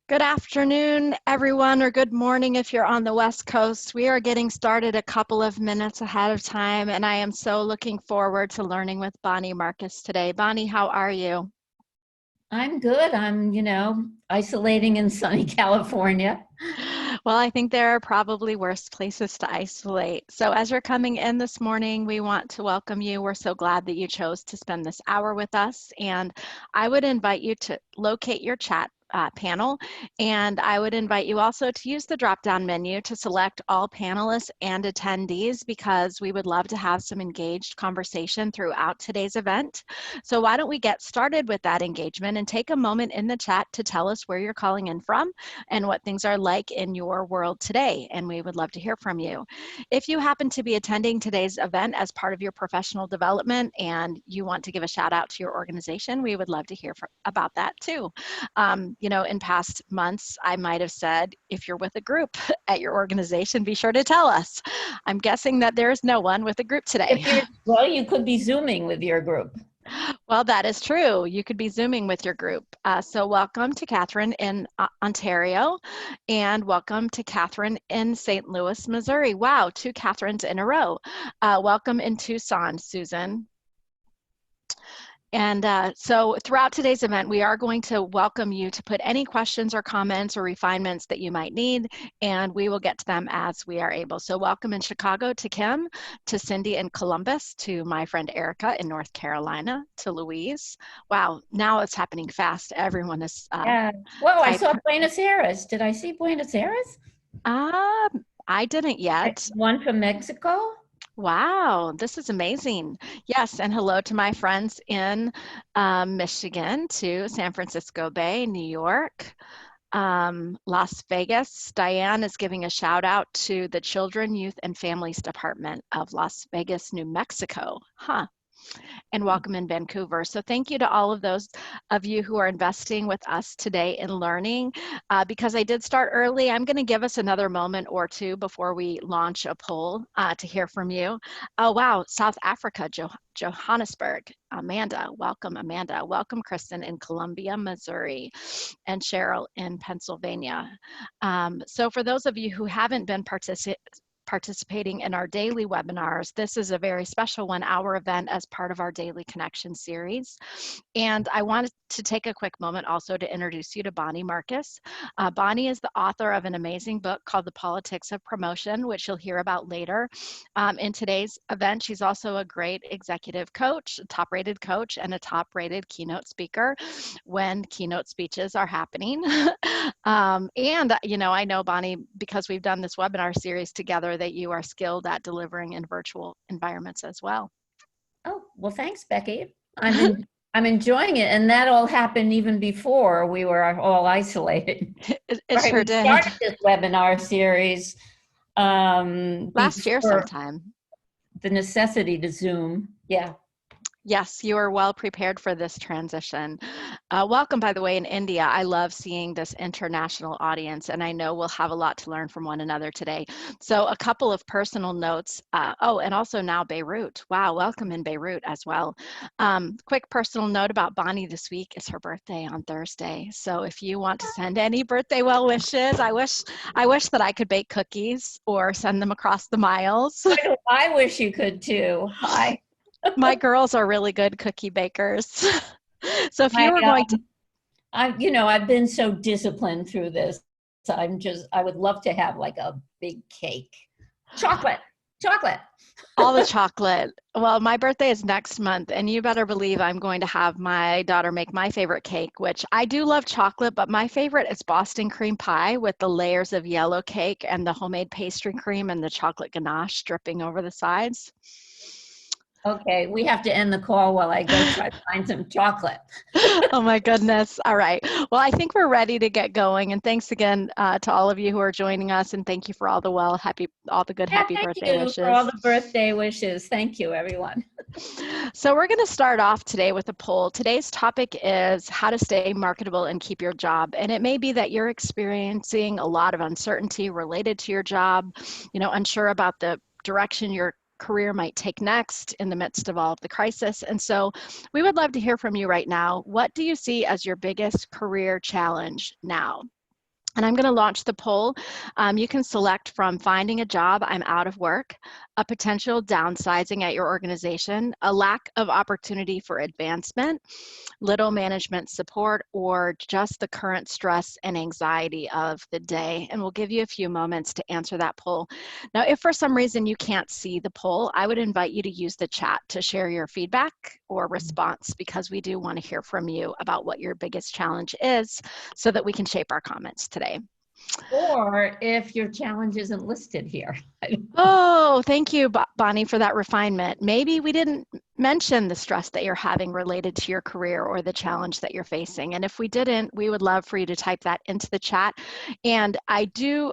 Good afternoon, everyone, or good morning if you're on the West Coast. We are getting started a couple of minutes ahead of time, and I am so looking forward to learning with Bonnie Marcus today. Bonnie, how are you? I'm good. I'm, isolating in sunny California. Well, I think there are probably worse places to isolate. So as you're coming in this morning, we want to welcome you. We're so glad that you chose to spend this hour with us. And I would invite you to locate your chat panel. And I would invite you also to use the drop-down menu to select all panelists and attendees because we would love to have some engaged conversation throughout today's event. So why don't we get started with that engagement and take a moment in the chat to tell us where you're calling in from and what things are like in your world today, and we would love to hear from you. If you happen to be attending today's event as part of your professional development and you want to give a shout out to your organization, we would love to hear about that too. In past months, I might have said, if you're with a group at your organization, be sure to tell us. I'm guessing that there is no one with a group today. Well, you could be Zooming with your group. Well, that is true. You could be Zooming with your group. So welcome to Catherine in Ontario, and welcome to Catherine in St. Louis, Missouri. Wow, two Catherines in a row. Welcome in Tucson, Susan. And so throughout today's event, we are going to welcome you to put any questions or comments or refinements that you might need, and we will get to them as we are able. So welcome in Chicago to Kim, to Cindy in Columbus, to my friend Erica in North Carolina, to Louise. Wow, now it's happening fast. Everyone is Yeah. Whoa, I saw Buenos Aires. Did I see Buenos Aires? I didn't yet. One from Mexico? Wow, this is amazing. Yes, and hello to my friends in Michigan, to San Francisco Bay, New York, Las Vegas. Diane is giving a shout out to the Children, Youth, and Families Department of Las Vegas, New Mexico. Huh. And welcome in Vancouver. So thank you to all of those of you who are investing with us today in learning. Because I did start early, I'm going to give us another moment or two before we launch a poll to hear from you. Oh, wow, South Africa, Johannesburg. Amanda, welcome, Amanda. Welcome, Kristen in Columbia, Missouri, and Cheryl in Pennsylvania. So for those of you who haven't been participating in our daily webinars, this is a very special 1-hour event as part of our Daily Connection series. And I wanted to take a quick moment also to introduce you to Bonnie Marcus. Bonnie is the author of an amazing book called The Politics of Promotion, which you'll hear about later. In today's event, she's also a great executive coach, a top-rated coach, and a top-rated keynote speaker when keynote speeches are happening. I know, Bonnie, because we've done this webinar series together, that you are skilled at delivering in virtual environments as well. Oh, well, thanks, Becky. I'm enjoying it, and that all happened even before we were all isolated. It Right, sure we did. started this webinar series Last year sometime. The necessity to Zoom. Yeah. Yes, you are well prepared for this transition. Welcome, by the way, in India. I love seeing this international audience, and I know we'll have a lot to learn from one another today. So a couple of personal notes. And also now Beirut. Wow, welcome in Beirut as well. Quick personal note about Bonnie this week. It's her birthday on Thursday. So if you want to send any birthday well wishes, I wish that I could bake cookies or send them across the miles. I wish you could too. Hi. My girls are really good cookie bakers. So if you were going to, I've been so disciplined through this. I would love to have like a big cake. Chocolate. All the chocolate. Well, my birthday is next month, and you better believe I'm going to have my daughter make my favorite cake, which I do love chocolate, but my favorite is Boston cream pie with the layers of yellow cake and the homemade pastry cream and the chocolate ganache dripping over the sides. Okay, we have to end the call while I go try to find some chocolate. Oh my goodness. All right. Well, I think we're ready to get going. And thanks again to all of you who are joining us. And thank you for all the good happy birthday wishes. For all the birthday wishes. Thank you, everyone. So we're going to start off today with a poll. Today's topic is how to stay marketable and keep your job. And it may be that you're experiencing a lot of uncertainty related to your job, unsure about the direction your career might take next in the midst of all of the crisis. And so we would love to hear from you right now. What do you see as your biggest career challenge now? And I'm going to launch the poll. You can select from finding a job, I'm out of work, a potential downsizing at your organization, a lack of opportunity for advancement, little management support, or just the current stress and anxiety of the day. And we'll give you a few moments to answer that poll. Now, if for some reason you can't see the poll, I would invite you to use the chat to share your feedback or response, because we do want to hear from you about what your biggest challenge is so that we can shape our comments today. Or if your challenge isn't listed here. Oh, thank you, Bonnie, for that refinement. Maybe we didn't mention the stress that you're having related to your career or the challenge that you're facing. And if we didn't, we would love for you to type that into the chat. And I do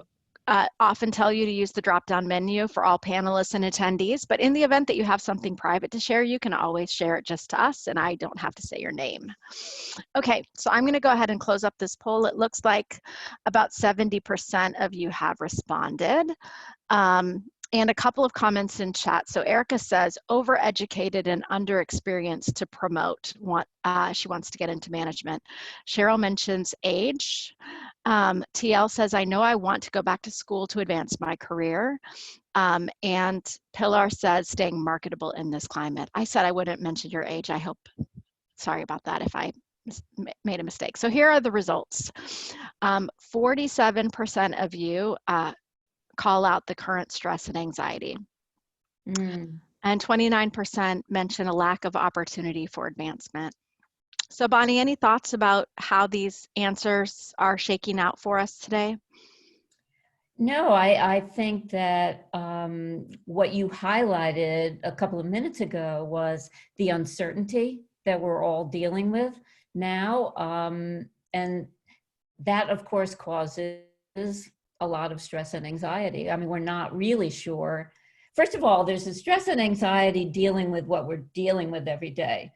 often tell you to use the drop-down menu for all panelists and attendees, but in the event that you have something private to share, you can always share it just to us, and I don't have to say your name. Okay, so I'm going to go ahead and close up this poll. It looks like about 70% of you have responded. And a couple of comments in chat. So Erica says, overeducated and underexperienced to promote. She wants to get into management. Cheryl mentions age. TL says, I know I want to go back to school to advance my career. And Pilar says, staying marketable in this climate. I said I wouldn't mention your age. I hope, sorry about that if I made a mistake. So here are the results. 47% of you call out the current stress and anxiety. And 29% mention a lack of opportunity for advancement. So Bonnie, any thoughts about how these answers are shaking out for us today? No, I think that what you highlighted a couple of minutes ago was the uncertainty that we're all dealing with now. And that, of course, causes a lot of stress and anxiety. I mean, we're not really sure. First of all, there's the stress and anxiety dealing with what we're dealing with every day.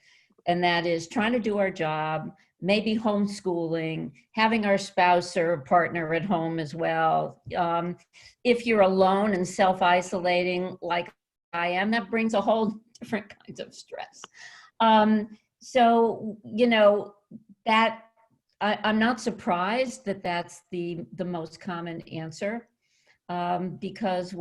And that is trying to do our job, maybe homeschooling, having our spouse or partner at home as well. If you're alone and self-isolating like I am, that brings a whole different kinds of stress. So, you know, that I'm not surprised that that's the most common answer, because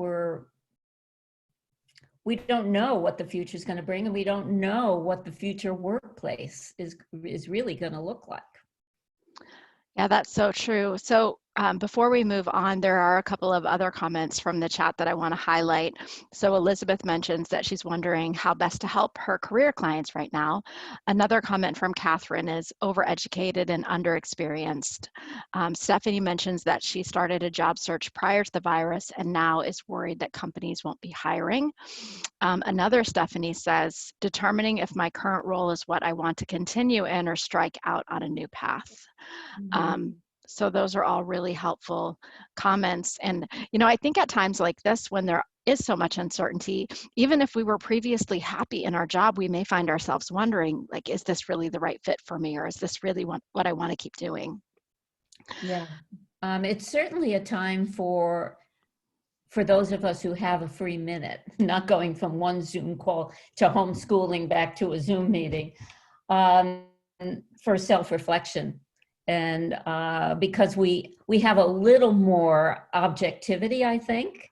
we don't know what the future is going to bring, and we don't know what the future workplace is really going to look like. Yeah, that's so true. So before we move on, there are a couple of other comments from the chat that I want to highlight. So Elizabeth mentions that she's wondering how best to help her career clients right now. Another comment from Catherine is overeducated and underexperienced. Stephanie mentions that she started a job search prior to the virus and now is worried that companies won't be hiring. Another Stephanie says, determining if my current role is what I want to continue in or strike out on a new path. So those are all really helpful comments. And, you know, I think at times like this, when there is so much uncertainty, even if we were previously happy in our job, we may find ourselves wondering, like, is this really the right fit for me? Or is this really what I want to keep doing? Yeah, it's certainly a time for those of us who have a free minute, not going from one Zoom call to homeschooling back to a Zoom meeting, for self-reflection. And because we have a little more objectivity, I think,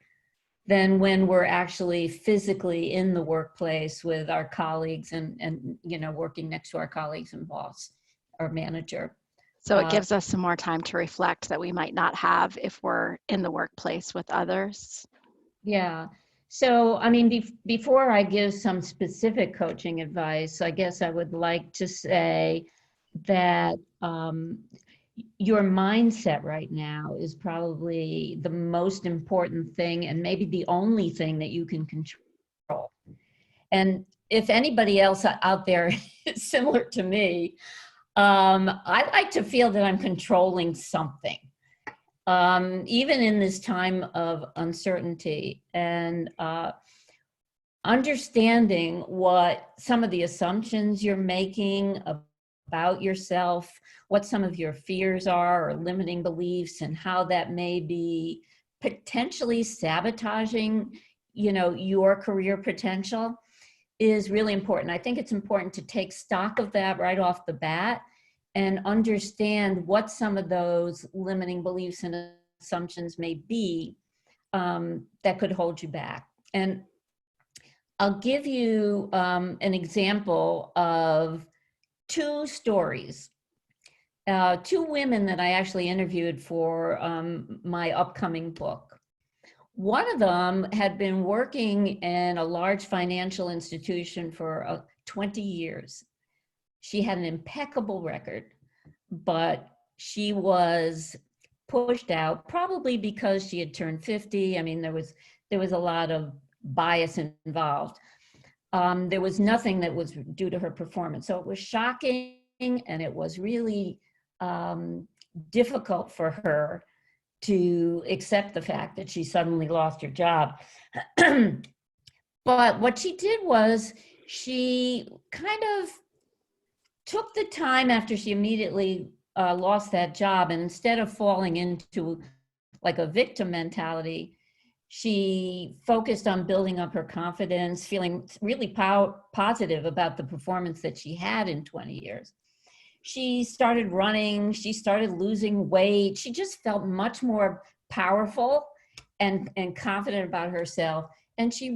than when we're actually physically in the workplace with our colleagues and you know, working next to our colleagues and boss or manager. So it gives us some more time to reflect that we might not have if we're in the workplace with others. Yeah. So, I mean, before I give some specific coaching advice, I guess I would like to say that your mindset right now is probably the most important thing and maybe the only thing that you can control. And if anybody else out there is similar to me, I like to feel that I'm controlling something, even in this time of uncertainty, and understanding what some of the assumptions you're making about yourself, what some of your fears are or limiting beliefs, and how that may be potentially sabotaging, you know, your career potential is really important. I think it's important to take stock of that right off the bat and understand what some of those limiting beliefs and assumptions may be that could hold you back. And I'll give you an example of two stories. Two women that I actually interviewed for my upcoming book. One of them had been working in a large financial institution for 20 years. She had an impeccable record, but she was pushed out, probably because she had turned 50. I mean, there was a lot of bias involved. There was nothing that was due to her performance. So it was shocking, and it was really difficult for her to accept the fact that she suddenly lost her job. But what she did was she kind of took the time after she immediately lost that job, and instead of falling into like a victim mentality, she focused on building up her confidence, feeling really positive about the performance that she had in 20 years. She started running, she started losing weight. She just felt much more powerful and confident about herself. And she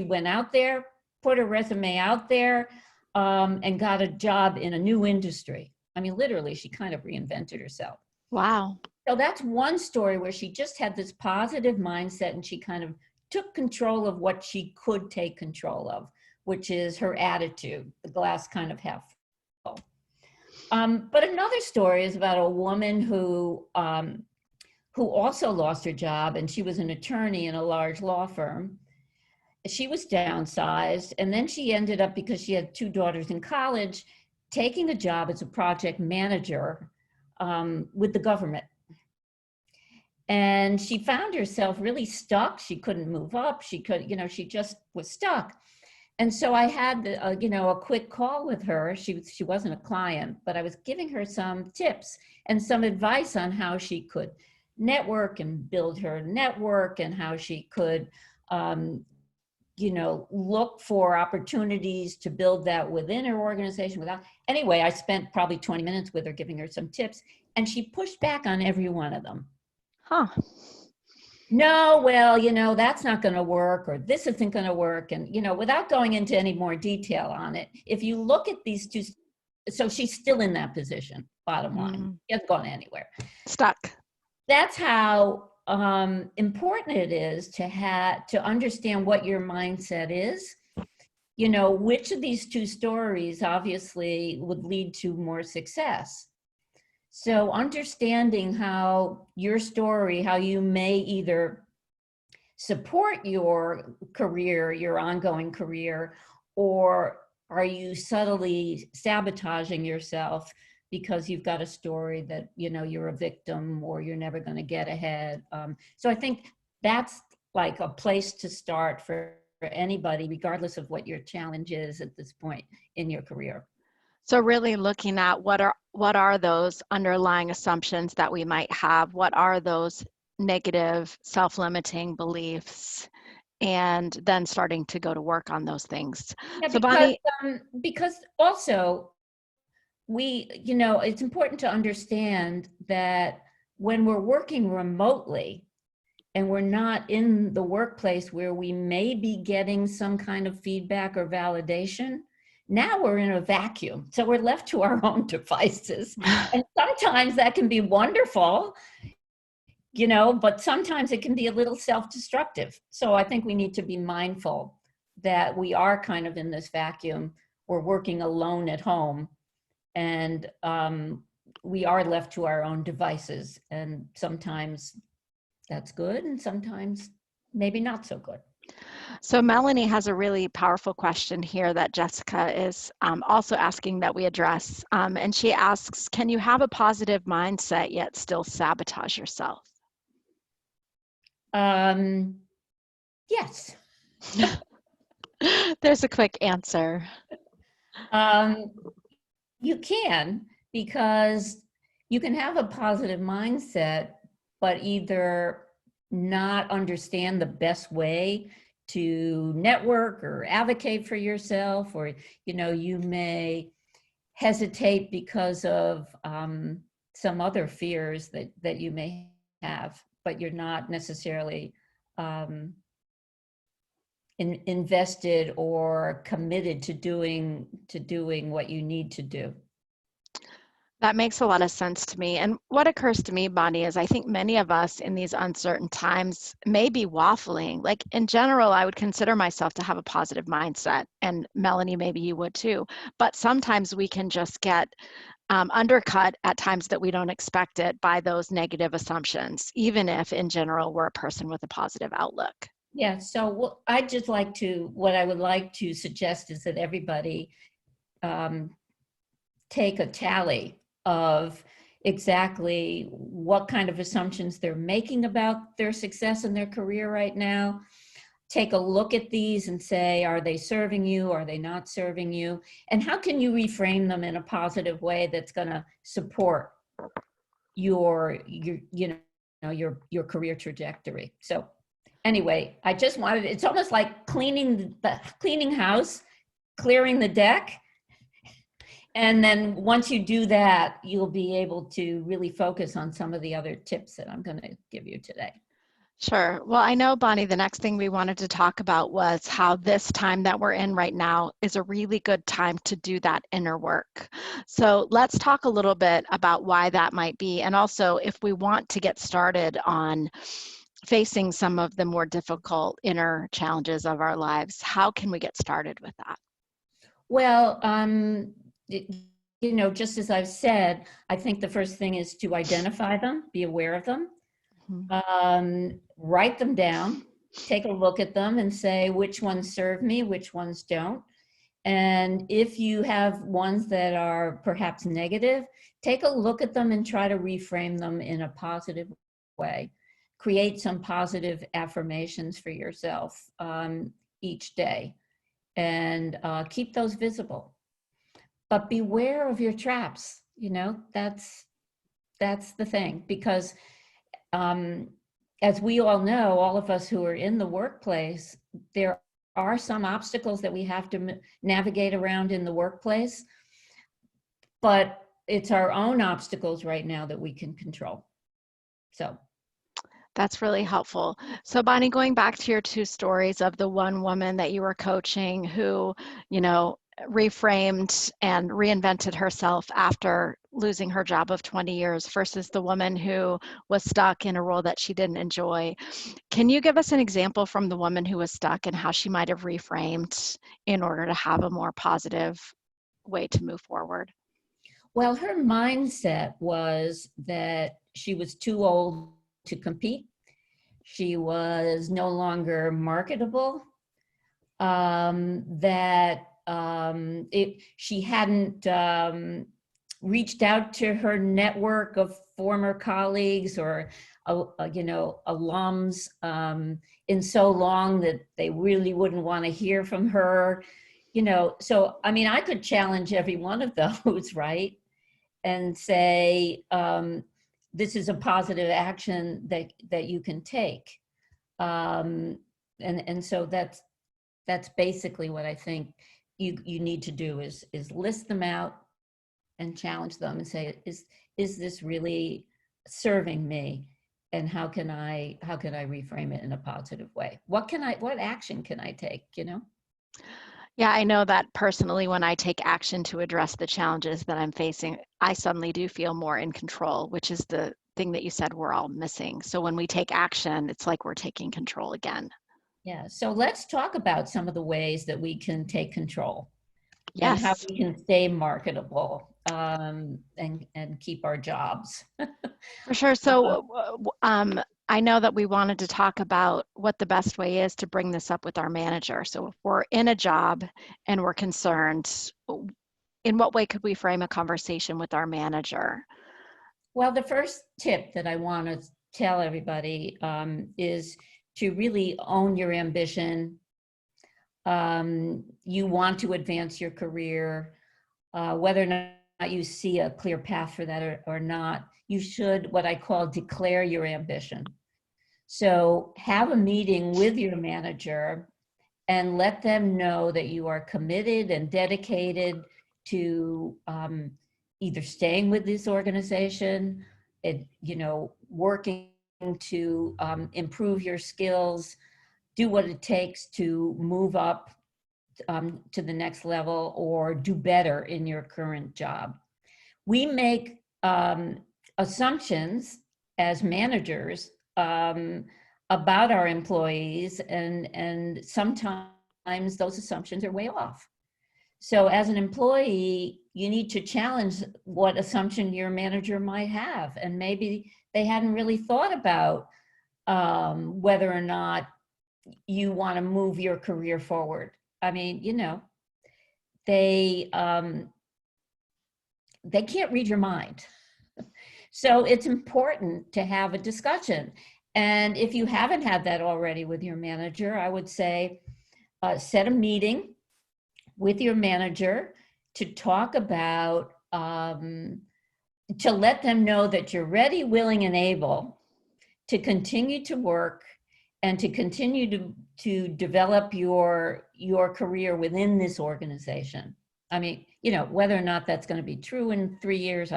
went out there, put her resume out there, and got a job in a new industry. I mean, literally, she kind of reinvented herself. Wow. So that's one story where she just had this positive mindset, and she kind of took control of what she could take control of, which is her attitude, the glass kind of half full. But another story is about a woman who also lost her job, and she was an attorney in a large law firm. She was downsized, and then she ended up, because she had two daughters in college, taking a job as a project manager with the government. And she found herself really stuck. She couldn't move up. She just was stuck. And so I had, a quick call with her. She wasn't a client, but I was giving her some tips and some advice on how she could network and build her network, and how she could, look for opportunities to build that within her organization. Anyway, I spent probably 20 minutes with her giving her some tips, and she pushed back on every one of them. Huh. No, well, that's not going to work, or this isn't going to work. And, without going into any more detail on it, if you look at these two, so she's still in that position, bottom line. She hasn't gone anywhere. Stuck. That's how important it is to understand what your mindset is. Which of these two stories obviously would lead to more success. So understanding how your story, how you may either support your career, your ongoing career, or are you subtly sabotaging yourself because you've got a story that, you're a victim, or you're never going to get ahead. So I think that's like a place to start for anybody, regardless of what your challenge is at this point in your career. So really looking at what are those underlying assumptions that we might have? What are those negative self-limiting beliefs? And then starting to go to work on those things. Yeah, so Bonnie, because also it's important to understand that when we're working remotely and we're not in the workplace where we may be getting some kind of feedback or validation, now we're in a vacuum. So we're left to our own devices. And sometimes that can be wonderful, but sometimes it can be a little self-destructive. So I think we need to be mindful that we are kind of in this vacuum. We're working alone at home, and we are left to our own devices. And sometimes that's good, and sometimes maybe not so good. So Melanie has a really powerful question here that Jessica is also asking that we address. And she asks, can you have a positive mindset yet still sabotage yourself? Yes. There's a quick answer. You can, because you can have a positive mindset, but either not understand the best way to network or advocate for yourself, or you may hesitate because of some other fears that you may have, but you're not necessarily invested or committed to doing what you need to do. That makes a lot of sense to me. And what occurs to me, Bonnie, is I think many of us in these uncertain times may be waffling. Like in general, I would consider myself to have a positive mindset, and Melanie, maybe you would too. But sometimes we can just get undercut at times that we don't expect it by those negative assumptions, even if in general we're a person with a positive outlook. Yeah, so what I would like to suggest is that everybody take a tally of exactly what kind of assumptions they're making about their success in their career right now. Take a look at these and say, are they serving you? Are they not serving you? And how can you reframe them in a positive way that's going to support your career trajectory? So anyway, I just wanted, it's almost like cleaning house, clearing the deck. And then once you do that, you'll be able to really focus on some of the other tips that I'm going to give you today. Sure. Well, I know, Bonnie, the next thing we wanted to talk about was how this time that we're in right now is a really good time to do that inner work. So let's talk a little bit about why that might be. And also, if we want to get started on facing some of the more difficult inner challenges of our lives, how can we get started with that? Well, just as I've said, I think the first thing is to identify them, be aware of them, write them down, take a look at them and say which ones serve me, which ones don't. And if you have ones that are perhaps negative, take a look at them and try to reframe them in a positive way. Create some positive affirmations for yourself each day, and keep those visible. But beware of your traps. That's the thing, because as we all know, all of us who are in the workplace, there are some obstacles that we have to navigate around in the workplace, but it's our own obstacles right now that we can control. So that's really helpful. So Bonnie, going back to your two stories of the one woman that you were coaching who, reframed and reinvented herself after losing her job of 20 years versus the woman who was stuck in a role that she didn't enjoy. Can you give us an example from the woman who was stuck and how she might have reframed in order to have a more positive way to move forward? Well, her mindset was that she was too old to compete. She was no longer marketable. She hadn't reached out to her network of former colleagues or alums in so long that they really wouldn't want to hear from her. So I mean, I could challenge every one of those, right? And say, this is a positive action that you can take. And so that's basically what I think you need to do is list them out and challenge them and say, is this really serving me? And how can I reframe it in a positive way? What action can I take, Yeah, I know that personally, when I take action to address the challenges that I'm facing, I suddenly do feel more in control, which is the thing that you said we're all missing. So when we take action, it's like we're taking control again. Yeah, so let's talk about some of the ways that we can take control and how Yes. we can stay marketable and keep our jobs. For sure. So I know that we wanted to talk about what the best way is to bring this up with our manager. So if we're in a job and we're concerned, in what way could we frame a conversation with our manager? Well, the first tip that I want to tell everybody is to really own your ambition. You want to advance your career, whether or not you see a clear path for that or not, you should, what I call, declare your ambition. So have a meeting with your manager and let them know that you are committed and dedicated to either staying with this organization, working to improve your skills, do what it takes to move up to the next level, or do better in your current job. We make assumptions as managers about our employees, and sometimes those assumptions are way off. So as an employee, you need to challenge what assumption your manager might have, and maybe they hadn't really thought about whether or not you want to move your career forward. I mean, they can't read your mind. So it's important to have a discussion. And if you haven't had that already with your manager, I would say set a meeting with your manager to talk about, to let them know that you're ready, willing, and able to continue to work and to continue to develop your career within this organization. I mean, whether or not that's going to be true in 3 years,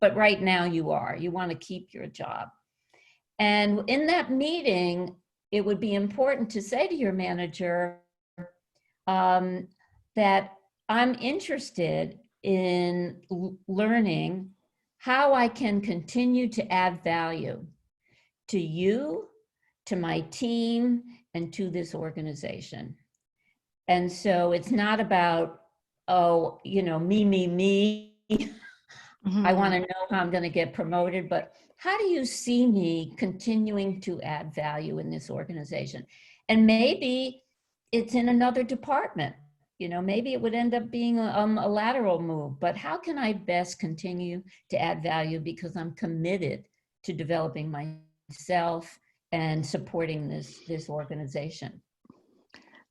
but right now you want to keep your job. And in that meeting, it would be important to say to your manager that I'm interested in learning how I can continue to add value to you, to my team, and to this organization. And so it's not about, me. I want to know how I'm going to get promoted, but how do you see me continuing to add value in this organization? And maybe it's in another department. Maybe it would end up being a lateral move, but how can I best continue to add value, because I'm committed to developing myself and supporting this organization.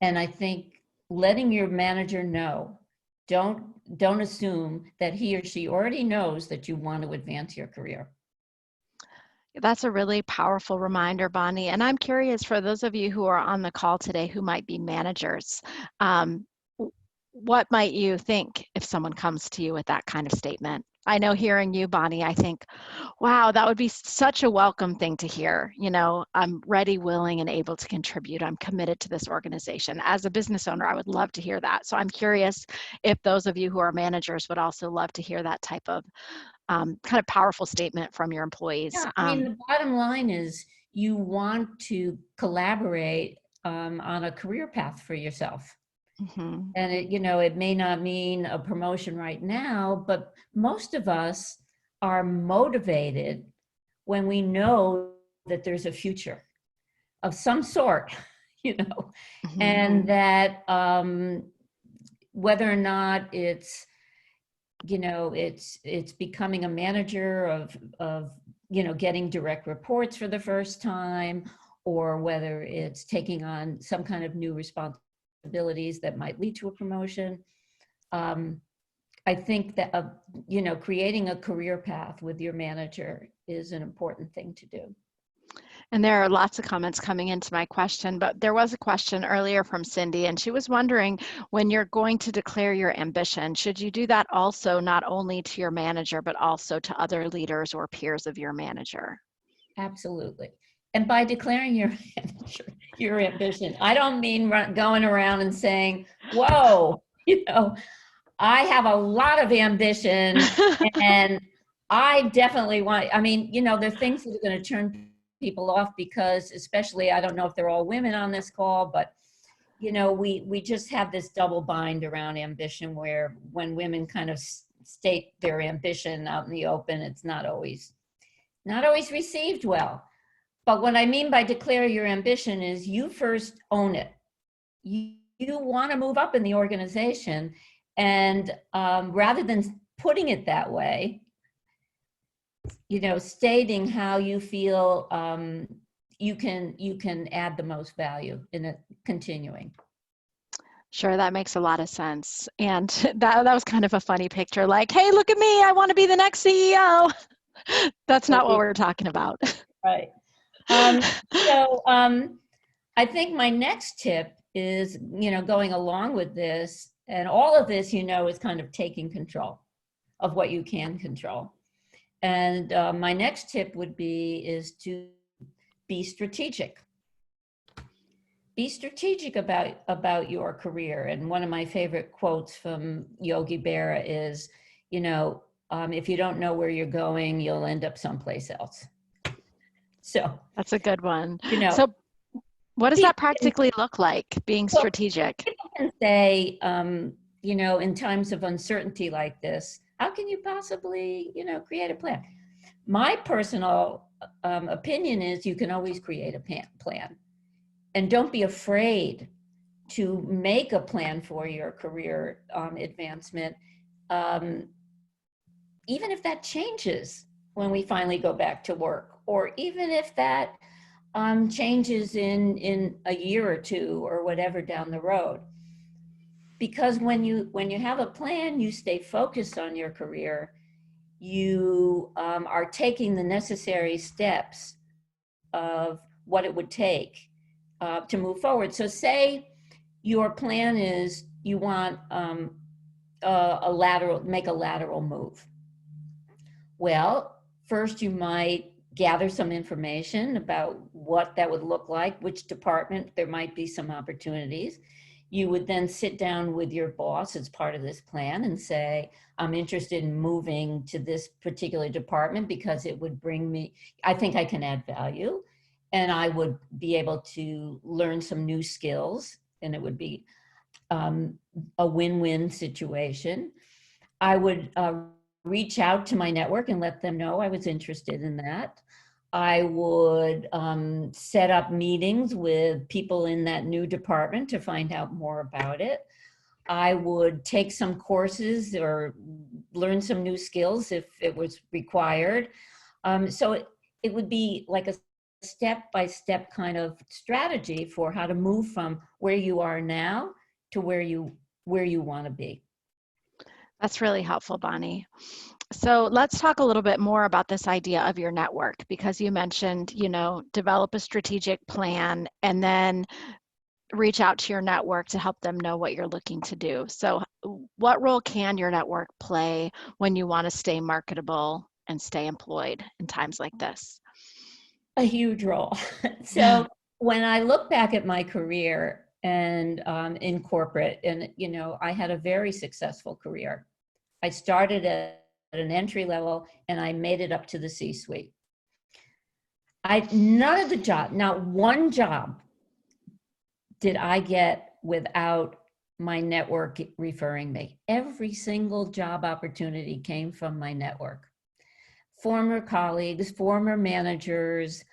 And I think letting your manager know, don't assume that he or she already knows that you want to advance your career. That's a really powerful reminder, Bonnie. And I'm curious, for those of you who are on the call today who might be managers, what might you think if someone comes to you with that kind of statement? I know, hearing you, Bonnie, I think, wow, that would be such a welcome thing to hear. I'm ready, willing, and able to contribute. I'm committed to this organization. As a business owner, I would love to hear that. So I'm curious if those of you who are managers would also love to hear that type of kind of powerful statement from your employees. Yeah, I mean, the bottom line is you want to collaborate on a career path for yourself. Mm-hmm. And it may not mean a promotion right now, but most of us are motivated when we know that there's a future of some sort, mm-hmm. and that whether or not it's becoming a manager of getting direct reports for the first time, or whether it's taking on some kind of new responsibilities that might lead to a promotion. I think that, creating a career path with your manager is an important thing to do. And there are lots of comments coming into my question, but there was a question earlier from Cindy, and she was wondering, when you're going to declare your ambition, should you do that also not only to your manager, but also to other leaders or peers of your manager? Absolutely. And by declaring your ambition, I don't mean going around and saying, whoa, I have a lot of ambition and I definitely want, there are things that are going to turn people off, because especially, I don't know if they're all women on this call, but we just have this double bind around ambition, where when women kind of state their ambition out in the open, it's not always received well. But what I mean by declare your ambition is you first own it. You want to move up in the organization, and rather than putting it that way, stating how you feel you can add the most value in it, continuing. Sure, that makes a lot of sense. And that was kind of a funny picture, like, hey, look at me, I want to be the next CEO. That's not what we're talking about. Right. I think my next tip is, going along with this, And all of this, is kind of taking control of what you can control. And my next tip would be is to be strategic. Be strategic about your career. And one of my favorite quotes from Yogi Berra is, if you don't know where you're going, you'll end up someplace else. So that's a good one. You know, So what does that practically look like, being strategic? People can say, in times of uncertainty like this, how can you possibly, create a plan? My personal opinion is you can always create a plan. And don't be afraid to make a plan for your career advancement, even if that changes when we finally go back to work, or even if that changes in a year or two or whatever down the road. Because when you have a plan, you stay focused on your career, you are taking the necessary steps of what it would take to move forward. So say your plan is you want make a lateral move. Well, first you might gather some information about what that would look like, which department there might be some opportunities. You would then sit down with your boss as part of this plan and say, I'm interested in moving to this particular department because it would bring me, I think I can add value, and I would be able to learn some new skills, and it would be a win-win situation. I would reach out to my network and let them know I was interested in that. I would set up meetings with people in that new department to find out more about it. I would take some courses or learn some new skills if it was required. So it would be like a step-by-step kind of strategy for how to move from where you are now to where you want to be. That's really helpful, Bonnie. So let's talk a little bit more about this idea of your network, because you mentioned, develop a strategic plan and then reach out to your network to help them know what you're looking to do. So what role can your network play when you want to stay marketable and stay employed in times like this? A huge role. So when I look back at my career and in corporate, and I had a very successful career. I started at an entry level and I made it up to the C-suite. Not one job did I get without my network referring me. Every single job opportunity came from my network. Former colleagues, former managers.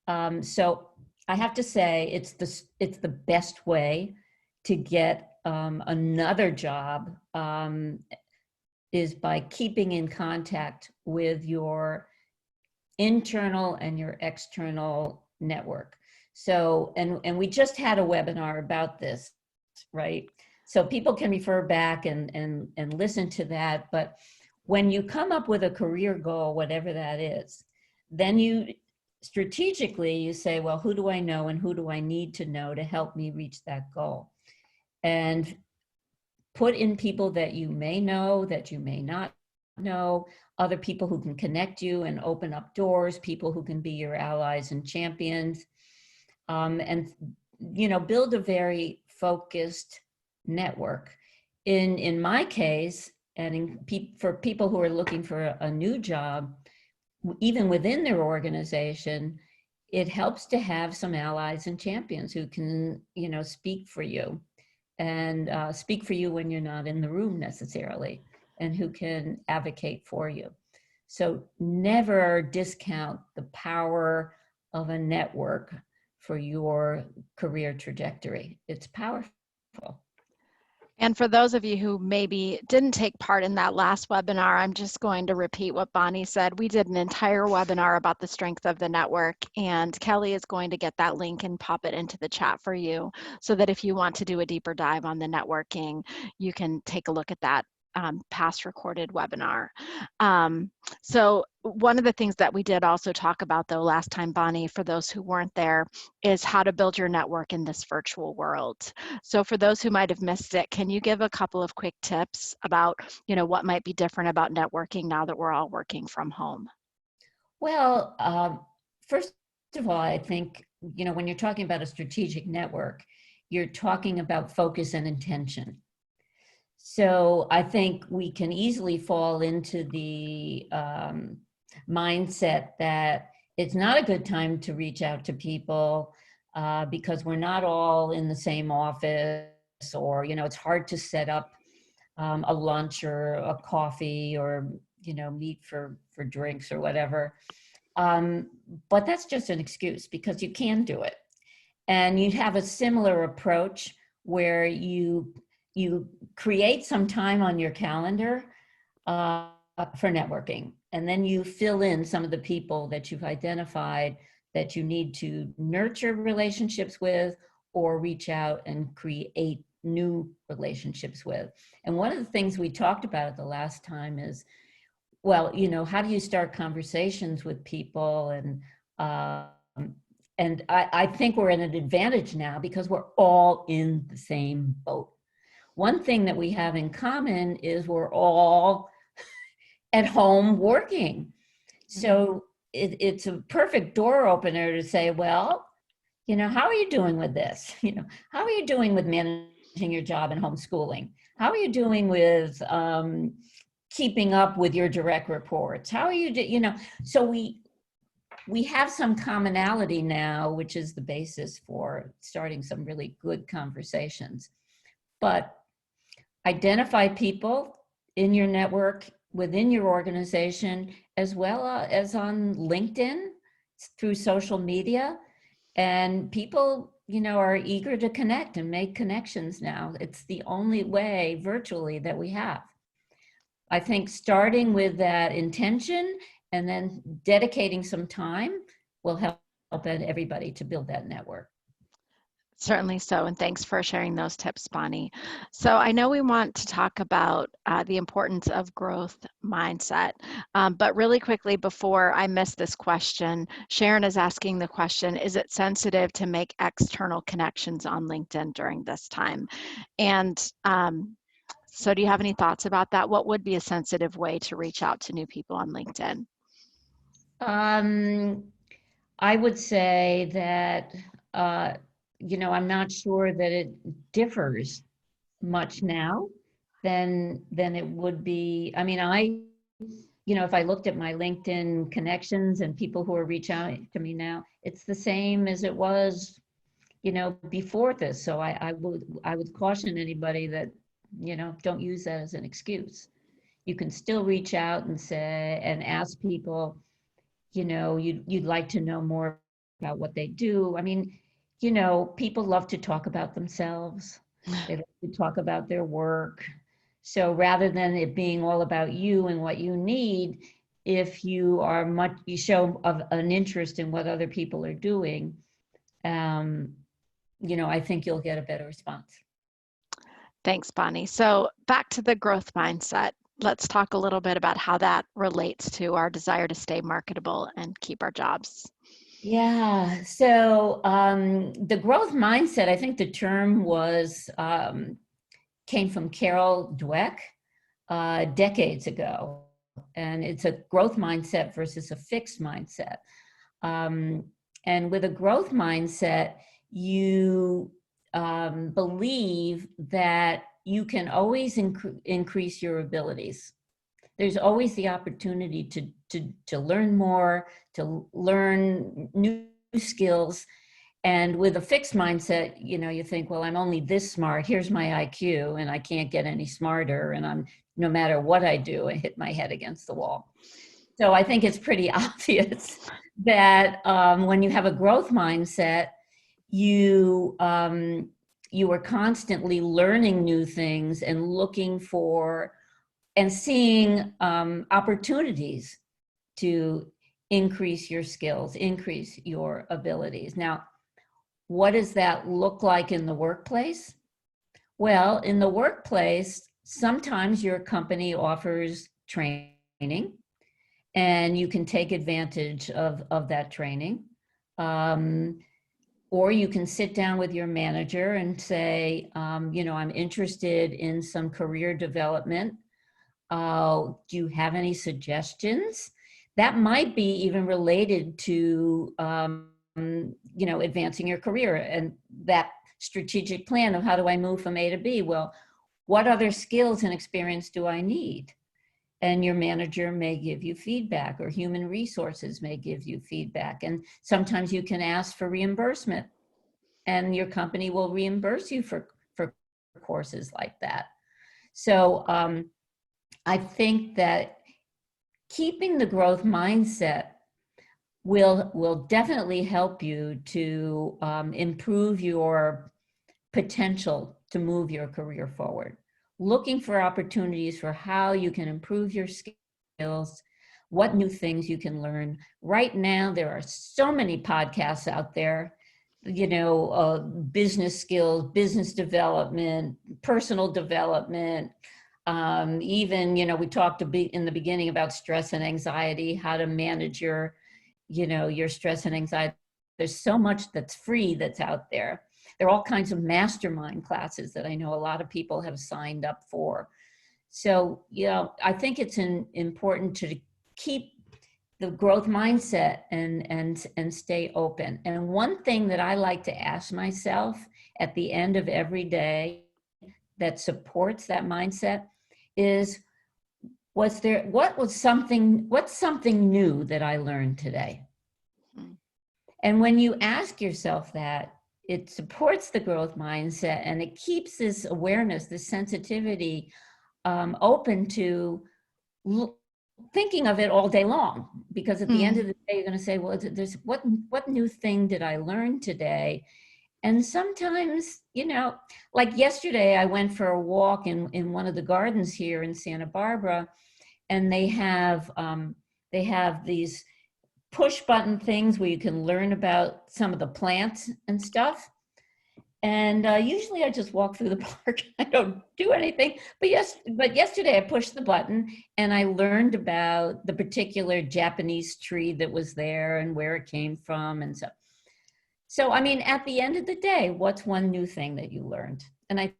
So I have to say it's the best way to get another job is by keeping in contact with your internal and your external network. So, and we just had a webinar about this, right? So people can refer back and listen to that. But when you come up with a career goal, whatever that is, then you strategically, you say, well, who do I know and who do I need to know to help me reach that goal? And put in people that you may know, that you may not know, other people who can connect you and open up doors, people who can be your allies and champions, and build a very focused network. In my case, and for people who are looking for a new job, even within their organization, it helps to have some allies and champions who can, speak for you. And speak for you when you're not in the room necessarily, and who can advocate for you. So never discount the power of a network for your career trajectory. It's powerful. And for those of you who maybe didn't take part in that last webinar, I'm just going to repeat what Bonnie said. We did an entire webinar about the strength of the network, and Kelly is going to get that link and pop it into the chat for you so that if you want to do a deeper dive on the networking, you can take a look at that past recorded webinar. So one of the things that we did also talk about though last time, Bonnie, for those who weren't there, is how to build your network in this virtual world. So for those who might have missed it, can you give a couple of quick tips about, what might be different about networking now that we're all working from home? Well, first of all, I think, when you're talking about a strategic network, you're talking about focus and intention. So I think we can easily fall into the mindset that it's not a good time to reach out to people because we're not all in the same office, or, it's hard to set up a lunch or a coffee, or, meet for drinks or whatever. But that's just an excuse, because you can do it. And you have a similar approach where you create some time on your calendar for networking, and then you fill in some of the people that you've identified that you need to nurture relationships with, or reach out and create new relationships with. And one of the things we talked about at the last time is, well, how do you start conversations with people? And I think we're in an advantage now because we're all in the same boat. One thing that we have in common is we're all at home working. So it's a perfect door opener to say, well, how are you doing with this? How are you doing with managing your job and homeschooling? How are you doing with keeping up with your direct reports? How are you, so we have some commonality now, which is the basis for starting some really good conversations. But identify people in your network, within your organization, as well as on LinkedIn, through social media. And people, are eager to connect and make connections now. It's the only way virtually that we have. I think starting with that intention and then dedicating some time will help everybody to build that network. Certainly so, and thanks for sharing those tips, Bonnie. So I know we want to talk about the importance of growth mindset, but really quickly before I miss this question, Sharon is asking the question, is it sensitive to make external connections on LinkedIn during this time? And so do you have any thoughts about that? What would be a sensitive way to reach out to new people on LinkedIn? I would say that I'm not sure that it differs much now than it would be. I mean, if I looked at my LinkedIn connections and people who are reaching out to me now, it's the same as it was, before this. So I would caution anybody that, don't use that as an excuse. You can still reach out and say, and ask people, you'd like to know more about what they do. I mean, people love to talk about themselves. They love to talk about their work. So rather than it being all about you and what you need, if you show an interest in what other people are doing, I think you'll get a better response. Thanks, Bonnie. So back to the growth mindset. Let's talk a little bit about how that relates to our desire to stay marketable and keep our jobs. Yeah. So the growth mindset, I think the term came from Carol Dweck decades ago. And it's a growth mindset versus a fixed mindset. And with a growth mindset, you believe that you can always increase your abilities. There's always the opportunity to learn more, to learn new skills. And with a fixed mindset, you think, well, I'm only this smart. Here's my IQ, and I can't get any smarter. And no matter what I do, I hit my head against the wall. So I think it's pretty obvious that when you have a growth mindset, you are constantly learning new things and looking for and seeing opportunities to increase your skills, increase your abilities. Now, what does that look like in the workplace? Well, in the workplace, Sometimes your company offers training, and you can take advantage of that training. Or you can sit down with your manager and say, I'm interested in some career development. Do you have any suggestions? That might be even related to, advancing your career and that strategic plan of how do I move from A to B? Well, what other skills and experience do I need? And your manager may give you feedback, or human resources may give you feedback. And sometimes you can ask for reimbursement, and your company will reimburse you for courses like that. So I think that keeping the growth mindset will definitely help you to improve your potential to move your career forward. Looking for opportunities for how you can improve your skills, what new things you can learn. Right now, there are so many podcasts out there, business skills, business development, personal development. Even, we talked in the beginning about stress and anxiety, how to manage your stress and anxiety. There's so much that's free that's out there. There are all kinds of mastermind classes that I know a lot of people have signed up for. So, I think it's important to keep the growth mindset and stay open. And one thing that I like to ask myself at the end of every day that supports that mindset is, what's something new that I learned today? And when you ask yourself that, it supports the growth mindset, and it keeps this awareness, this sensitivity open to thinking of it all day long. Because at the end of the day, you're going to say, well, there's what new thing did I learn today? And sometimes, like yesterday, I went for a walk in one of the gardens here in Santa Barbara, and they have these push button things where you can learn about some of the plants and stuff. And usually I just walk through the park. I don't do anything. But yesterday I pushed the button and I learned about the particular Japanese tree that was there and where it came from and so. So, I mean, at the end of the day, what's one new thing that you learned? And I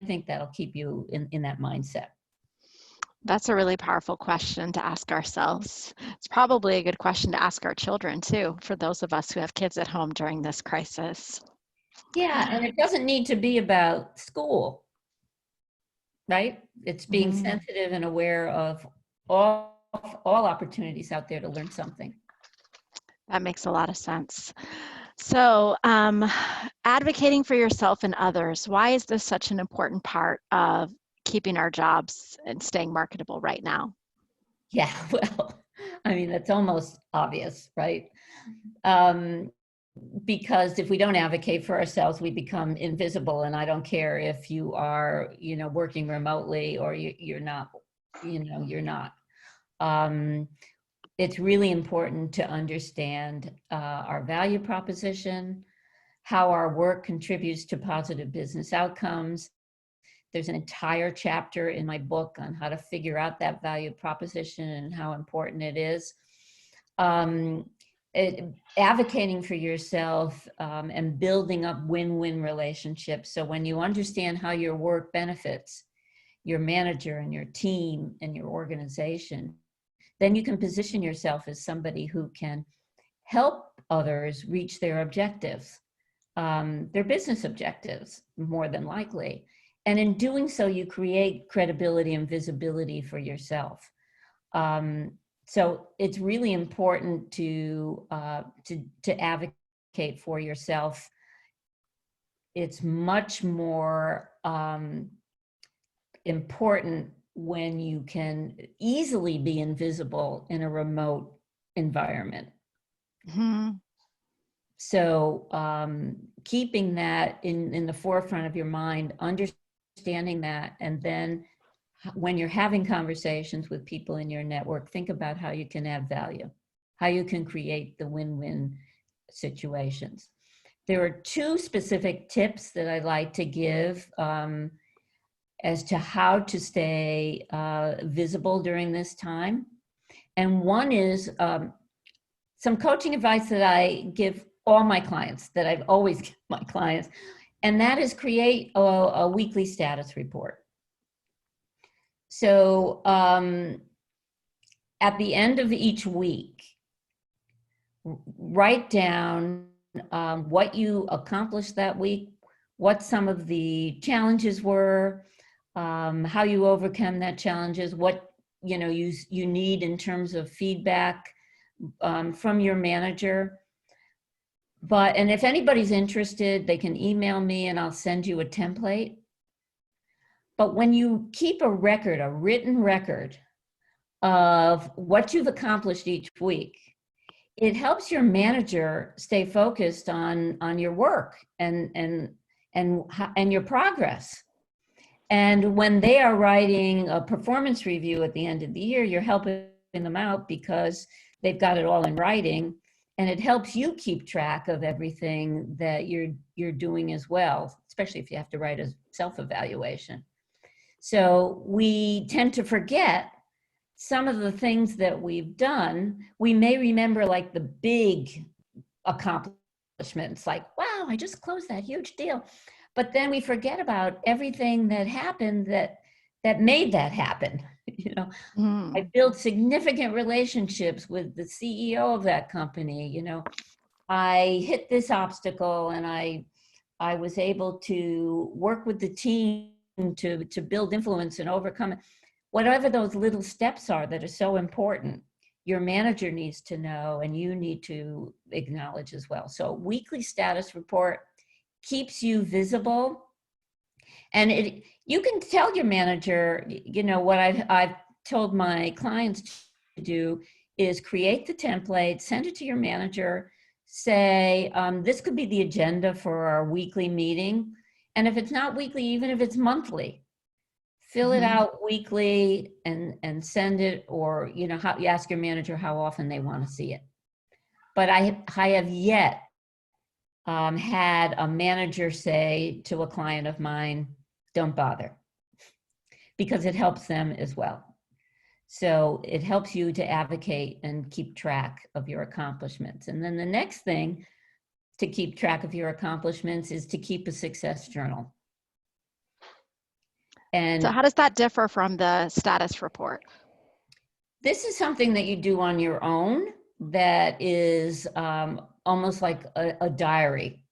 think that'll keep you in that mindset. That's a really powerful question to ask ourselves. It's probably a good question to ask our children too, for those of us who have kids at home during this crisis. Yeah, and it doesn't need to be about school, right? It's being sensitive and aware of all opportunities out there to learn something. That makes a lot of sense. So, advocating for yourself and others, why is this such an important part of keeping our jobs and staying marketable right now? Yeah, well, I mean, that's almost obvious, right? Because if we don't advocate for ourselves, we become invisible. And I don't care if you are, working remotely or you're not, you're not. It's really important to understand our value proposition, how our work contributes to positive business outcomes. There's an entire chapter in my book on how to figure out that value proposition and how important it is. Advocating for yourself and building up win-win relationships. So when you understand how your work benefits your manager and your team and your organization, then you can position yourself as somebody who can help others reach their objectives, their business objectives, more than likely. And in doing so, you create credibility and visibility for yourself. So it's really important to advocate for yourself. It's much more important when you can easily be invisible in a remote environment. So keeping that in the forefront of your mind, understanding that, and then when you're having conversations with people in your network, think about how you can add value, how you can create the win-win situations. There are two specific tips that I'd like to give as to how to stay visible during this time. And one is some coaching advice that I give all my clients, that I've always given my clients, and that is create a weekly status report. So at the end of each week, write down what you accomplished that week, what some of the challenges were, how you overcome that challenges, what you need in terms of feedback from your manager. And if anybody's interested, they can email me and I'll send you a template. But when you keep a record, a written record of what you've accomplished each week, it helps your manager stay focused on your work and your progress. And when they are writing a performance review at the end of the year, you're helping them out because they've got it all in writing, and it helps you keep track of everything that you're doing as well, especially if you have to write a self-evaluation. So we tend to forget some of the things that we've done. We may remember like the big accomplishments, like, wow, I just closed that huge deal. But then we forget about everything that happened that made that happen. I built significant relationships with the CEO of that company. I hit this obstacle and I was able to work with the team to build influence and overcome it. Whatever those little steps are that are so important, your manager needs to know and you need to acknowledge as well. So weekly status report keeps you visible. And you can tell your manager, what I've told my clients to do is create the template, send it to your manager, say, this could be the agenda for our weekly meeting. And if it's not weekly, even if it's monthly, fill it out weekly and send it, or, you ask your manager how often they want to see it. But I have yet had a manager say to a client of mine, don't bother, because it helps them as well. So it helps you to advocate and keep track of your accomplishments. And then the next thing to keep track of your accomplishments is to keep a success journal. And so how does that differ from the status report? This is something that you do on your own that is almost like a diary.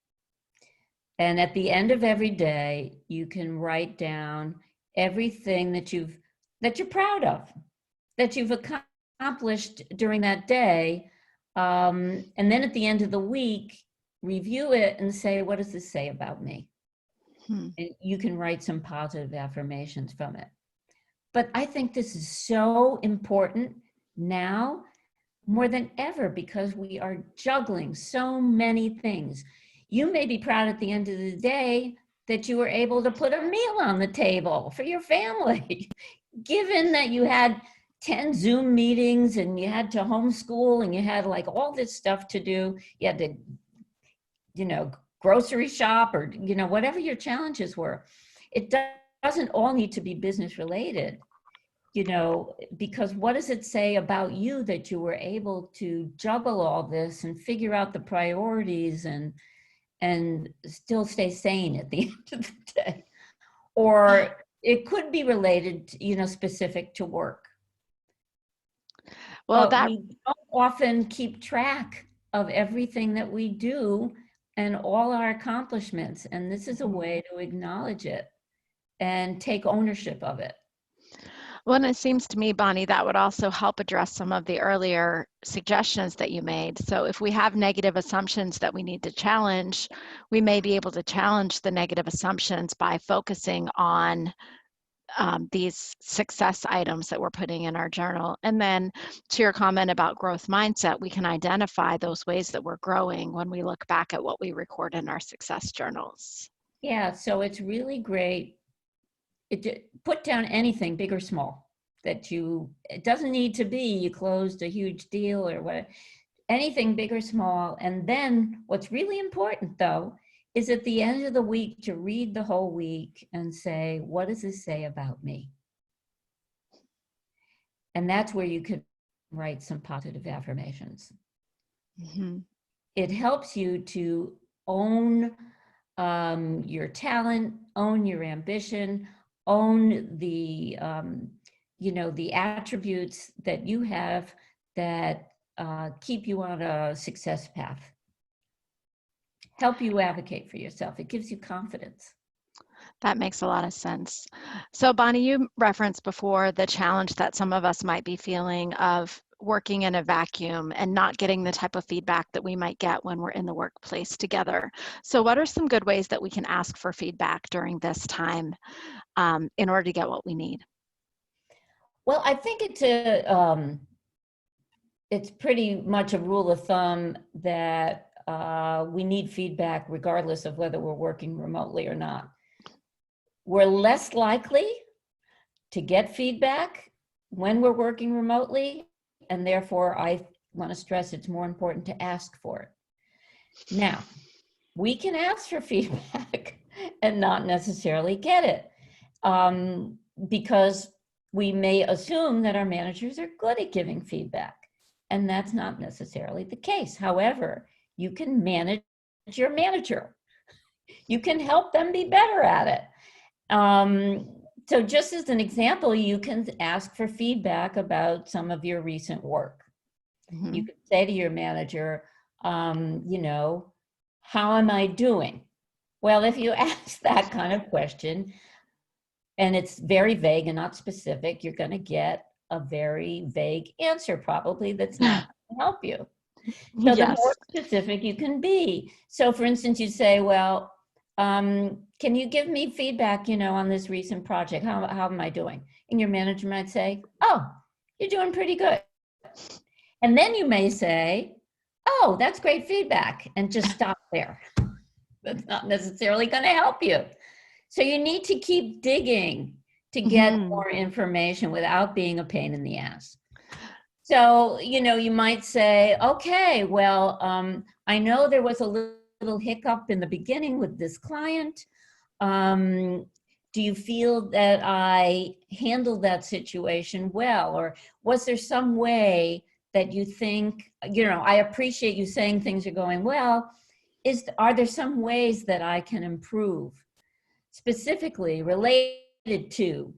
And at the end of every day, you can write down everything that you're proud of, that you've accomplished during that day. And then at the end of the week, review it and say, what does this say about me? And you can write some positive affirmations from it. But I think this is so important now more than ever, because we are juggling so many things. You may be proud at the end of the day that you were able to put a meal on the table for your family, given that you had 10 Zoom meetings and you had to homeschool and you had like all this stuff to do. You had to, grocery shop or, whatever your challenges were. It doesn't all need to be business related, because what does it say about you that you were able to juggle all this and figure out the priorities and still stay sane at the end of the day? Or it could be related, specific to work. Well, but we don't often keep track of everything that we do and all our accomplishments. And this is a way to acknowledge it and take ownership of it. Well, and it seems to me, Bonnie, that would also help address some of the earlier suggestions that you made. So if we have negative assumptions that we need to challenge, we may be able to challenge the negative assumptions by focusing on these success items that we're putting in our journal. And then to your comment about growth mindset, we can identify those ways that we're growing when we look back at what we record in our success journals. Yeah, so it's really great. Put down anything, big or small, it doesn't need to be you closed a huge deal or what, anything big or small. And then what's really important though is at the end of the week to read the whole week and say, what does this say about me? And that's where you can write some positive affirmations. Mm-hmm. It helps you to own your talent, own your ambition, own the, the attributes that you have that keep you on a success path. Help you advocate for yourself. It gives you confidence. That makes a lot of sense. So Bonnie, you referenced before the challenge that some of us might be feeling of working in a vacuum and not getting the type of feedback that we might get when we're in the workplace together. So what are some good ways that we can ask for feedback during this time in order to get what we need? Well, I think it's pretty much a rule of thumb that we need feedback regardless of whether we're working remotely or not. We're less likely to get feedback when we're working remotely, and therefore I want to stress it's more important to ask for it. Now, we can ask for feedback and not necessarily get it because we may assume that our managers are good at giving feedback, and that's not necessarily the case. However, you can manage your manager. You can help them be better at it. So just as an example, you can ask for feedback about some of your recent work. Mm-hmm. You could say to your manager, how am I doing? Well, if you ask that kind of question, and it's very vague and not specific, you're going to get a very vague answer probably that's not going to help you. So the Yes. more specific you can be. So for instance, you say, well, can you give me feedback, on this recent project? How am I doing? And your manager might say, oh, you're doing pretty good. And then you may say, oh, that's great feedback, and just stop there. That's not necessarily going to help you. So you need to keep digging to get more information without being a pain in the ass. So, you might say, okay, well, I know there was a little hiccup in the beginning with this client. Do you feel that I handled that situation well? Or was there some way that you think, I appreciate you saying things are going well. Are there some ways that I can improve, specifically related to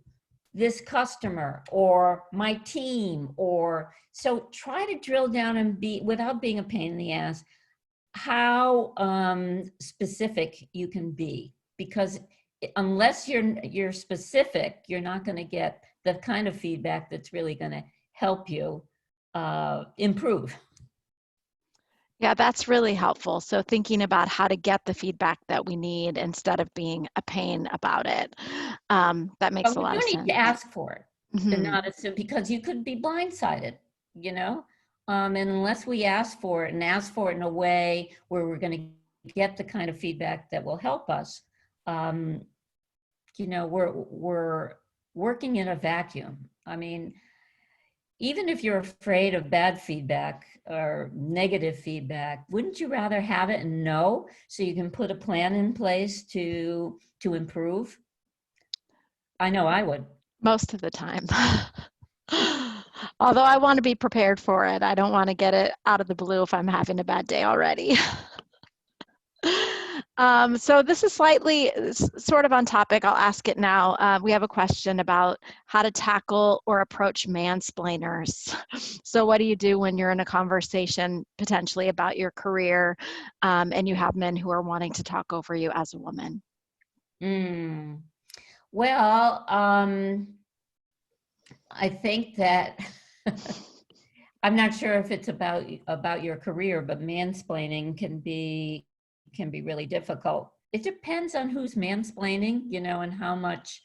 this customer or my team? Or so try to drill down and without being a pain in the ass, how specific you can be, because unless you're specific, you're not going to get the kind of feedback that's really going to help you improve. Yeah, that's really helpful. So thinking about how to get the feedback that we need instead of being a pain about it. That makes a lot of sense. You need to ask for it and Mm-hmm. not assume, because you could be blindsided, and unless we ask for it and ask for it in a way where we're going to get the kind of feedback that will help us, we're working in a vacuum. I mean, even if you're afraid of bad feedback or negative feedback, wouldn't you rather have it and know so you can put a plan in place to improve? I know I would. Most of the time. Although I want to be prepared for it. I don't want to get it out of the blue if I'm having a bad day already. So this is slightly sort of on topic. I'll ask it now. We have a question about how to tackle or approach mansplainers. So what do you do when you're in a conversation potentially about your career and you have men who are wanting to talk over you as a woman? Well, I think that I'm not sure if it's about your career, but mansplaining can be really difficult. It depends on who's mansplaining, and how much,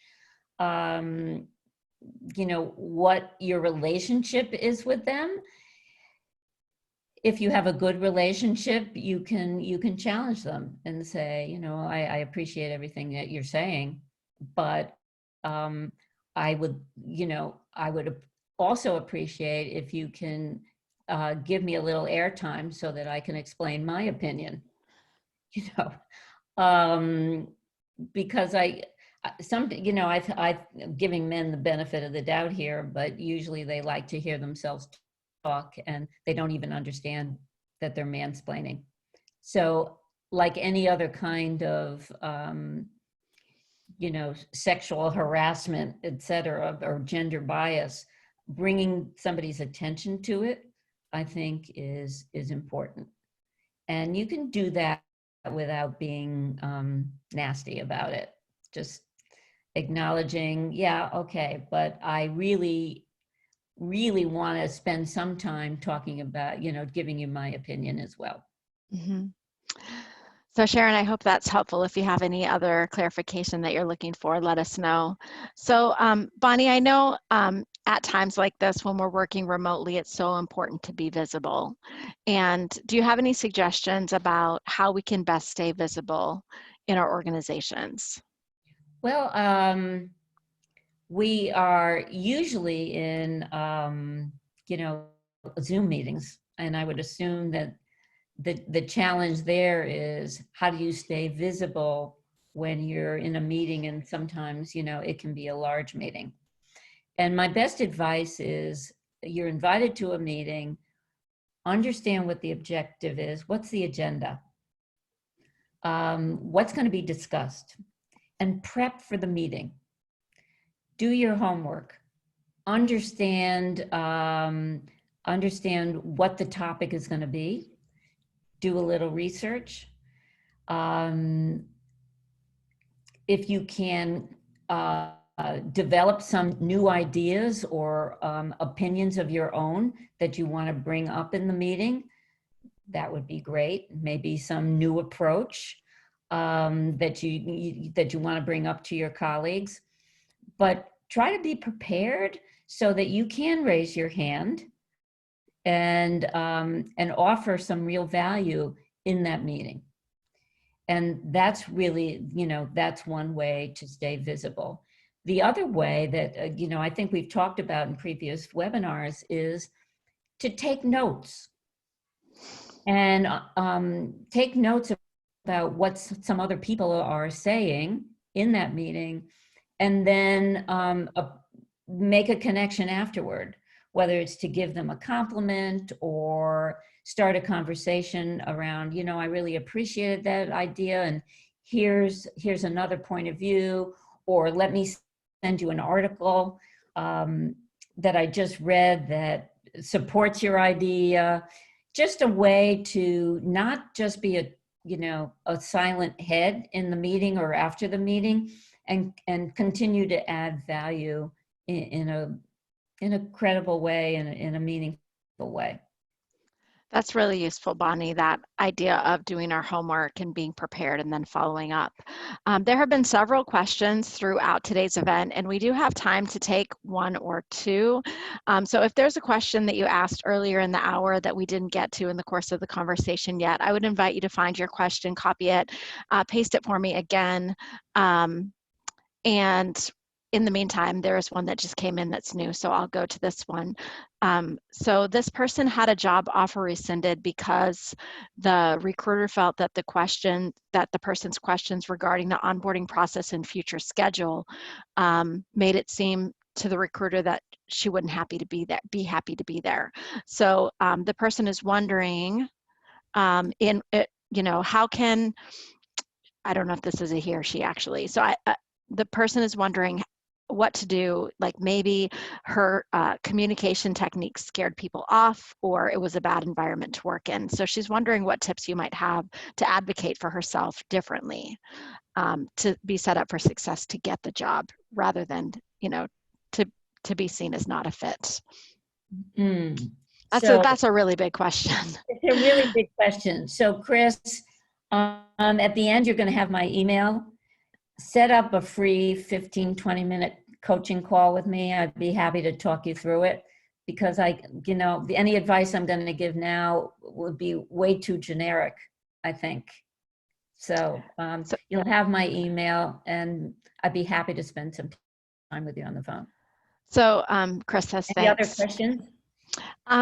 what your relationship is with them. If you have a good relationship, you can challenge them and say, I appreciate everything that you're saying, but I would also appreciate if you can give me a little airtime so that I can explain my opinion. Because I'm giving men the benefit of the doubt here, but usually they like to hear themselves talk and they don't even understand that they're mansplaining. So like any other kind of, sexual harassment, et cetera, or gender bias, bringing somebody's attention to it, I think is important. And you can do that without being nasty about it. Just acknowledging, yeah, okay, but I really, really want to spend some time talking about, giving you my opinion as well. Mm-hmm. So Sharon, I hope that's helpful. If you have any other clarification that you're looking for, let us know. So Bonnie, I know at times like this, when we're working remotely, it's so important to be visible. And do you have any suggestions about how we can best stay visible in our organizations? Well, we are usually in, Zoom meetings, and I would assume that the challenge there is how do you stay visible when you're in a meeting, and sometimes, it can be a large meeting. And my best advice is you're invited to a meeting, understand what the objective is, what's the agenda, what's going to be discussed, and prep for the meeting. Do your homework. Understand what the topic is going to be. Do a little research. If you can develop some new ideas or opinions of your own that you want to bring up in the meeting, that would be great. Maybe some new approach that you want to bring up to your colleagues. But try to be prepared so that you can raise your hand and offer some real value in that meeting. And that's really, that's one way to stay visible. The other way that, I think we've talked about in previous webinars is to take notes. And take notes about what some other people are saying in that meeting, and then make a connection afterward, whether it's to give them a compliment or start a conversation around, I really appreciated that idea, and here's another point of view, or let me send you an article that I just read that supports your idea. Just a way to not just be a silent head in the meeting or after the meeting, and continue to add value in a credible way, in a meaningful way. That's really useful, Bonnie, that idea of doing our homework and being prepared and then following up. There have been several questions throughout today's event, and we do have time to take one or two. So if there's a question that you asked earlier in the hour that we didn't get to in the course of the conversation yet, I would invite you to find your question, copy it, paste it for me again. And in the meantime, there is one that just came in that's new, so I'll go to this one. So this person had a job offer rescinded because the recruiter felt that the person's questions regarding the onboarding process and future schedule made it seem to the recruiter that she wouldn't be happy to be there. So the person is wondering, how can, I don't know if this is a he or she actually. So the person is wondering what to do, like maybe her communication techniques scared people off, or it was a bad environment to work in. So she's wondering what tips you might have to advocate for herself differently, to be set up for success to get the job, rather than, to be seen as not a fit. That's a really big question. It's a really big question. So Chris, at the end, you're going to have my email. Set up a free 15-20 minute coaching call with me. I'd be happy to talk you through it, because any advice I'm going to give now would be way too generic, I think. So you'll have my email, and I'd be happy to spend some time with you on the phone. So Chris says, Any thanks. other questions?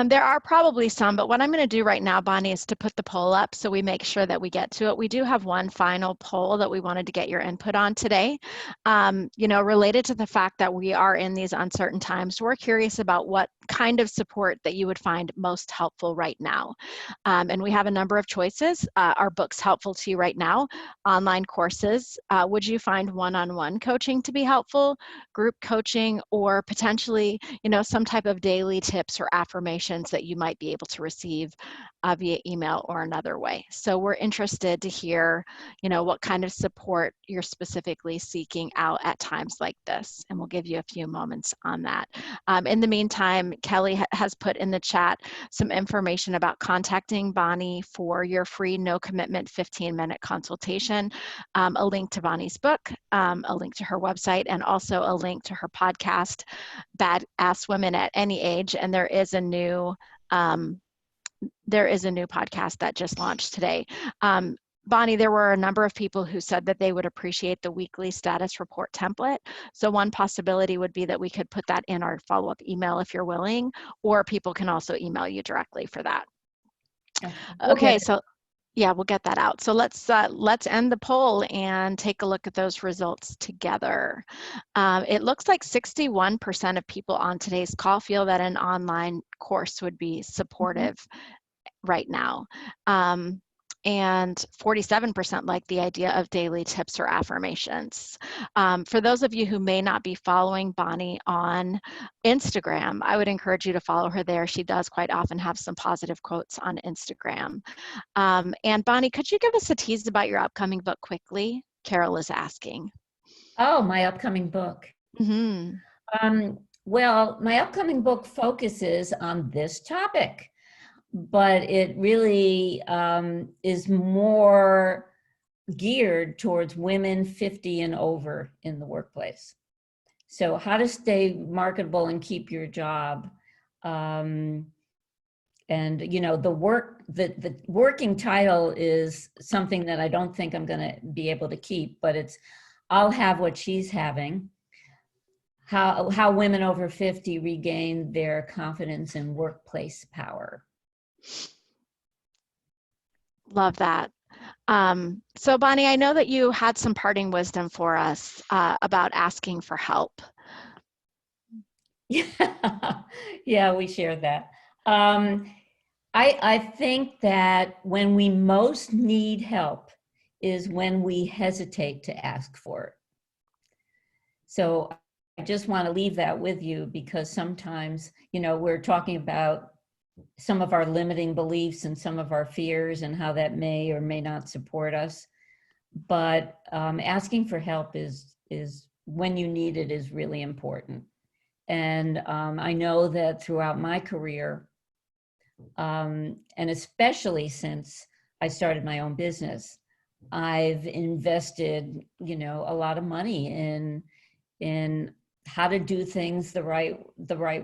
There are probably some, but what I'm going to do right now, Bonnie, is to put the poll up so we make sure that we get to it. We do have one final poll that we wanted to get your input on today. Related to the fact that we are in these uncertain times, we're curious about what kind of support that you would find most helpful right now. And we have a number of choices. Are books helpful to you right now? Online courses? Would you find one-on-one coaching to be helpful? Group coaching, or potentially, some type of daily tips or affirmations that you might be able to receive via email or another way. So we're interested to hear, what kind of support you're specifically seeking out at times like this, and we'll give you a few moments on that. In the meantime, Kelly has put in the chat some information about contacting Bonnie for your free no commitment 15-minute consultation, a link to Bonnie's book, a link to her website, and also a link to her podcast, Badass Women at Any Age. And there is a new podcast that just launched today. Bonnie, there were a number of people who said that they would appreciate the weekly status report template. So one possibility would be that we could put that in our follow-up email if you're willing, or people can also email you directly for that. Okay, so yeah, we'll get that out. So let's end the poll and take a look at those results together. It looks like 61% of people on today's call feel that an online course would be supportive right now. And 47% like the idea of daily tips or affirmations. For those of you who may not be following Bonnie on Instagram, I would encourage you to follow her there. She does quite often have some positive quotes on Instagram. And Bonnie, could you give us a tease about your upcoming book quickly? Carol is asking. Oh, my upcoming book. Well, my upcoming book focuses on this topic, but it really is more geared towards women 50 and over in the workplace. So how to stay marketable and keep your job. And the working title is something that I don't think I'm going to be able to keep, but it's I'll have what she's having. How women over 50 regain their confidence and workplace power. Love that. So Bonnie, I know that you had some parting wisdom for us about asking for help. Yeah, we shared that. I think that when we most need help is when we hesitate to ask for it. So I just want to leave that with you, because sometimes, we're talking about some of our limiting beliefs and some of our fears and how that may or may not support us. But asking for help is when you need it is really important. And I know that throughout my career, and especially since I started my own business, I've invested, a lot of money in how to do things the right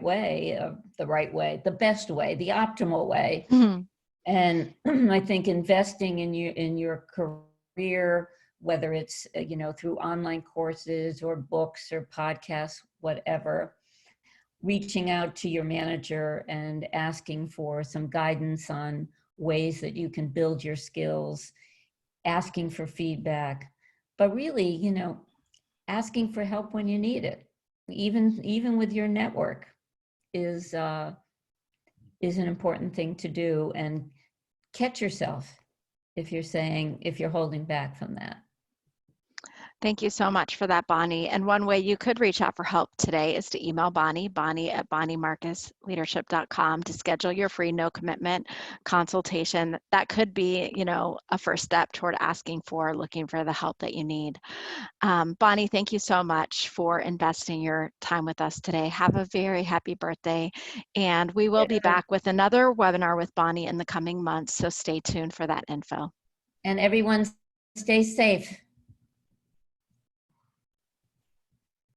way, the best way, the optimal way. Mm-hmm. And I think investing in your career, whether it's through online courses or books or podcasts, whatever, reaching out to your manager and asking for some guidance on ways that you can build your skills, asking for feedback, but really, asking for help when you need it, even with your network, is an important thing to do. And catch yourself if you're holding back from that. Thank you so much for that, Bonnie. And one way you could reach out for help today is to email Bonnie at bonniemarcusleadership.com to schedule your free no commitment consultation. That could be, a first step toward looking for the help that you need. Bonnie, thank you so much for investing your time with us today. Have a very happy birthday. And we will be back with another webinar with Bonnie in the coming months. So stay tuned for that info. And everyone stay safe.